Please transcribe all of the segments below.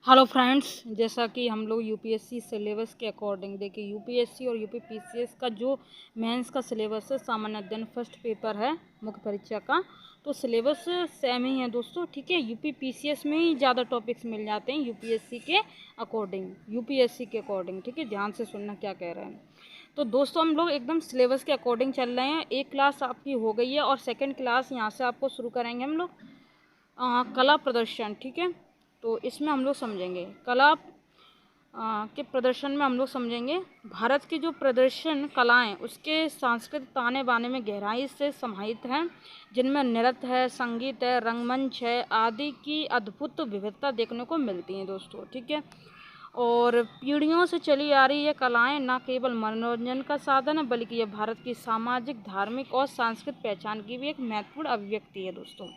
Hello friends, जैसा कि हम लोग यूपीएससी सिलेबस के अकॉर्डिंग देखिए, यूपीएससी और यूपीपीसीएस का जो मेंस का सिलेबस है, सामान्य अध्ययन फर्स्ट पेपर है मुख्य परीक्षा का, तो सिलेबस सेम ही है दोस्तों। ठीक है, यूपीपीसीएस में ही ज़्यादा टॉपिक्स मिल जाते हैं यूपीएससी के अकॉर्डिंग। ठीक है, ध्यान से सुनना क्या कह रहे हैं। तो दोस्तों हम लोग एकदम सिलेबस के अकॉर्डिंग चल रहे हैं। एक क्लास आपकी हो गई है और सेकेंड क्लास यहाँ से आपको शुरू करेंगे हम लोग कला प्रदर्शन। ठीक है, तो इसमें हम लोग समझेंगे कला के प्रदर्शन में हम लोग समझेंगे भारत की जो प्रदर्शन कलाएं उसके सांस्कृतिक ताने बाने में गहराई से समाहित हैं, जिनमें नृत्य है, संगीत है, रंगमंच है आदि की अद्भुत विविधता देखने को मिलती हैं दोस्तों। ठीक है, और पीढ़ियों से चली आ रही ये कलाएं न केवल मनोरंजन का साधन है, बल्कि यह भारत की सामाजिक, धार्मिक और सांस्कृतिक पहचान की भी एक महत्वपूर्ण अभिव्यक्ति है दोस्तों।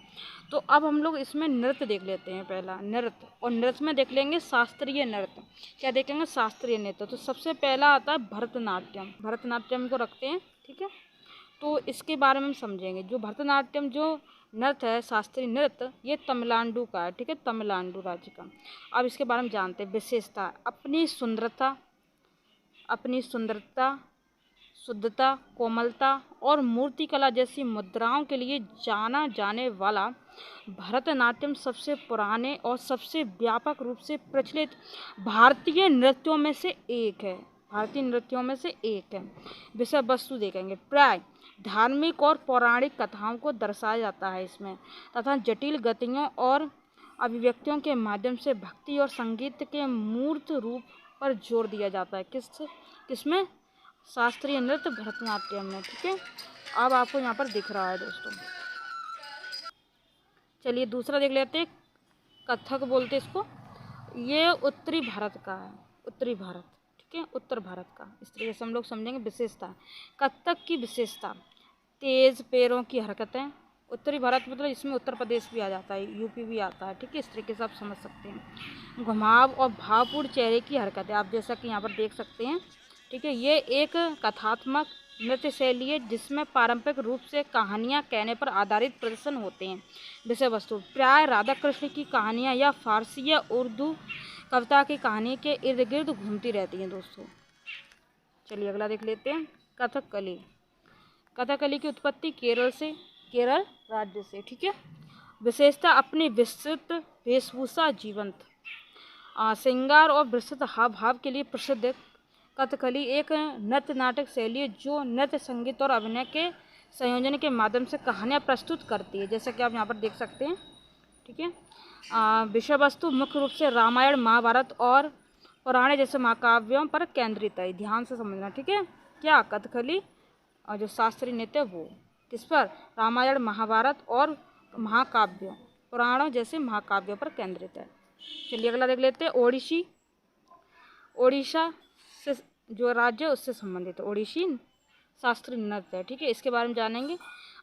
तो अब हम लोग इसमें नृत्य देख लेते हैं। पहला नृत्य, और नृत्य में देख लेंगे शास्त्रीय नृत्य। क्या देखेंगे? शास्त्रीय नृत्य। तो सबसे पहला आता है भरतनाट्यम। भरतनाट्यम को रखते हैं। ठीक है, तो इसके बारे में हम समझेंगे। जो भरतनाट्यम जो नृत्य है, शास्त्रीय नृत्य, ये तमिलनाडु का है। ठीक है, तमिलनाडु राज्य का। अब इसके बारे में जानते हैं। विशेषता, अपनी सुंदरता, शुद्धता, कोमलता और मूर्तिकला जैसी मुद्राओं के लिए जाना जाने वाला भरतनाट्यम सबसे पुराने और सबसे व्यापक रूप से प्रचलित भारतीय नृत्यों में से एक है। विषय वस्तु देखेंगे। प्राय धार्मिक और पौराणिक कथाओं को दर्शाया जाता है इसमें, तथा जटिल गतियों और अभिव्यक्तियों के माध्यम से भक्ति और संगीत के मूर्त रूप पर जोर दिया जाता है। किसमें? शास्त्रीय नृत्य भरतनाट्यम में। ठीक है, अब आपको यहाँ पर दिख रहा है दोस्तों। चलिए दूसरा देख लेते हैं। कथक बोलते इसको। ये उत्तरी भारत का है। उत्तरी भारत, ठीक है, उत्तर भारत का। इस तरीके से हम लोग समझेंगे। विशेषता, कथक की विशेषता तेज पैरों की हरकतें। उत्तरी भारत मतलब इसमें उत्तर प्रदेश भी आ जाता है, यूपी भी आता है। ठीक है, इस तरीके से आप समझ सकते हैं। घुमाव और भावपूर्ण चेहरे की हरकतें, आप जैसा कि यहाँ पर देख सकते हैं। ठीक है, ये एक कथात्मक नृत्य शैली है जिसमें पारंपरिक रूप से कहानियाँ कहने पर आधारित प्रदर्शन होते हैं। विषय वस्तु, प्राय राधा कृष्ण की कहानियाँ या फारसी या उर्दू कविता की कहानी के इर्द गिर्द घूमती रहती हैं दोस्तों। चलिए अगला देख लेते हैं। कथकली। कथकली की उत्पत्ति केरल राज्य से। ठीक है, विशेषता अपनी विस्तृत वेशभूषा, जीवंत श्रृंगार और विस्तृत हाव भाव के लिए प्रसिद्ध। कथकली एक नृत्य नाटक शैली है जो नृत्य, संगीत और अभिनय के संयोजन के माध्यम से कहानियाँ प्रस्तुत करती है, जैसा कि आप यहाँ पर देख सकते हैं। ठीक है, विषय वस्तु मुख्य रूप से रामायण, महाभारत और पुराणे जैसे महाकाव्यों पर केंद्रित है। ध्यान से समझना। ठीक है, क्या कथकली और जो शास्त्रीय नृत्य वो किस पर? रामायण, महाभारत और महाकाव्यों, पुराणों जैसे महाकाव्यों पर केंद्रित है। चलिए अगला देख लेते हैं। ओडिशा से जो राज्य है उससे संबंधित है। ओडिशी शास्त्रीय नृत्य है। ठीक है, इसके बारे में जानेंगे।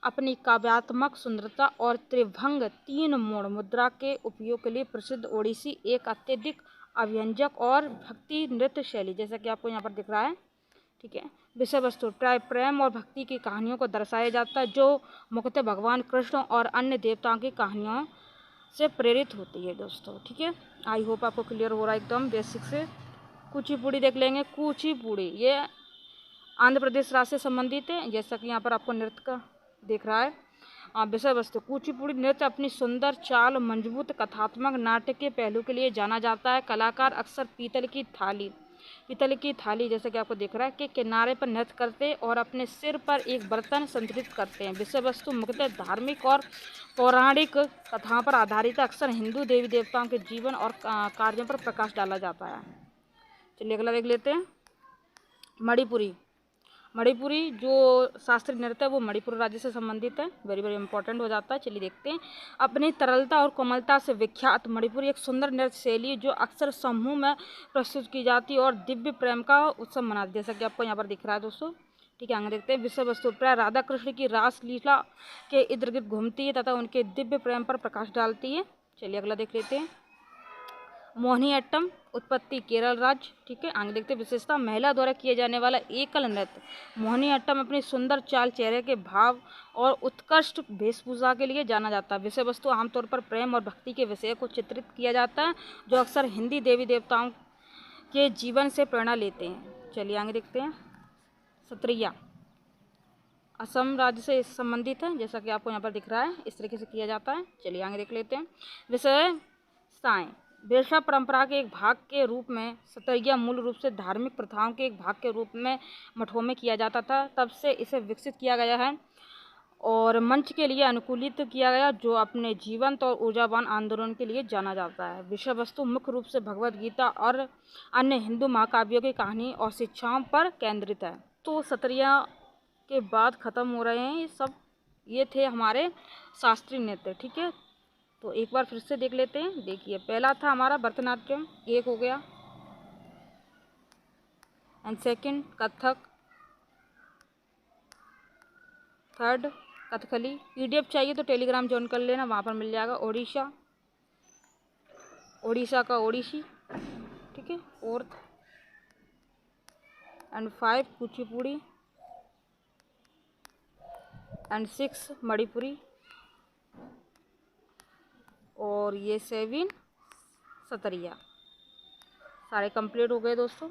अपनी काव्यात्मक सुंदरता और त्रिभंग तीन मोड़ मुद्रा के उपयोग के लिए प्रसिद्ध ओडिसी एक अत्यधिक अभिव्यंजक और भक्ति नृत्य शैली, जैसा कि आपको यहाँ पर दिख रहा है। ठीक है, विषय वस्तु, प्राय प्रेम और भक्ति की कहानियों को दर्शाया जाता है जो मुख्यतः भगवान कृष्ण और अन्य देवताओं की कहानियों से प्रेरित होती है दोस्तों। ठीक है, आई होप आपको क्लियर हो रहा है एकदम बेसिक से। कुचिपुड़ी देख लेंगे। कुचिपुड़ी ये आंध्र प्रदेश राज्य से संबंधित है, जैसा कि यहाँ पर आपको नृत्य का दिख रहा है। विषय वस्तु, कुचिपुड़ी नृत्य अपनी सुंदर चाल, मजबूत कथात्मक नाट्य के पहलू के लिए जाना जाता है। कलाकार अक्सर पीतल की थाली जैसा कि आपको दिख रहा है के किनारे पर नृत्य करते हैं और अपने सिर पर एक बर्तन संतुलित करते हैं। विषय वस्तु मुख्यतः धार्मिक और पौराणिक कथाओं पर आधारित, अक्सर हिंदू देवी देवताओं के जीवन और कार्यों पर प्रकाश डाला जाता है। चलिए अगला देख लेते हैं। मणिपुरी जो शास्त्रीय नृत्य है वो मणिपुर राज्य से संबंधित है। वेरी वेरी इंपॉर्टेंट हो जाता है। चलिए देखते हैं। अपनी तरलता और कोमलता से विख्यात मणिपुरी एक सुंदर नृत्य शैली है जो अक्सर समूह में प्रस्तुत की जाती है और दिव्य प्रेम का उत्सव मनाती है, जैसा कि आपको यहाँ पर दिख रहा है दोस्तों। ठीक है, आगे देखते हैं। विषय वस्तु, प्राय राधा कृष्ण की रास लीला के इर्द गिर्द घूमती है तथा उनके दिव्य प्रेम पर प्रकाश डालती है। चलिए अगला देख लेते हैं। मोहिनीअट्टम उत्पत्ति केरल राज्य, ठीक है। आगे देखते हैं विशेषता, महिला द्वारा किए जाने वाला एकल नृत्य मोहिनीअट्टम अपनी सुंदर चाल, चेहरे के भाव और उत्कृष्ट वेशभूषा के लिए जाना जाता है। विषय वस्तु आमतौर पर प्रेम और भक्ति के विषय को चित्रित किया जाता है, जो अक्सर हिंदी देवी देवताओं के जीवन से प्रेरणा लेते हैं। चलिए आगे देखते हैं। सत्रिया असम राज्य से संबंधित है, जैसा कि आपको यहाँ पर दिख रहा है, इस तरीके से किया जाता है। चलिए आगे देख लेते हैं। विशेषताएं, वैष्णव परंपरा के एक भाग के रूप में सतरिया मूल रूप से धार्मिक प्रथाओं के एक भाग के रूप में मठों में किया जाता था। तब से इसे विकसित किया गया है और मंच के लिए अनुकूलित किया गया, जो अपने जीवंत और ऊर्जावान आंदोलन के लिए जाना जाता है। विषय वस्तु मुख्य रूप से भगवद गीता और अन्य हिंदू महाकाव्यों की कहानी और शिक्षाओं पर केंद्रित है। तो सतरिया के बाद ख़त्म हो रहे हैं ये सब। ये थे हमारे शास्त्रीय नृत्य, ठीक है। तो एक बार फिर से देख लेते हैं। देखिए, पहला था हमारा भरतनाट्यम, एक हो गया, and second Kathak, third Kathakali. PDF चाहिए तो टेलीग्राम ज्वाइन कर लेना, वहाँ पर मिल जाएगा। ओडिशा का ओडिसी, ठीक है। Fourth and 5 Kuchipudi and 6 Manipuri और ये 7 सतरिया। सारे कंप्लीट हो गए दोस्तों।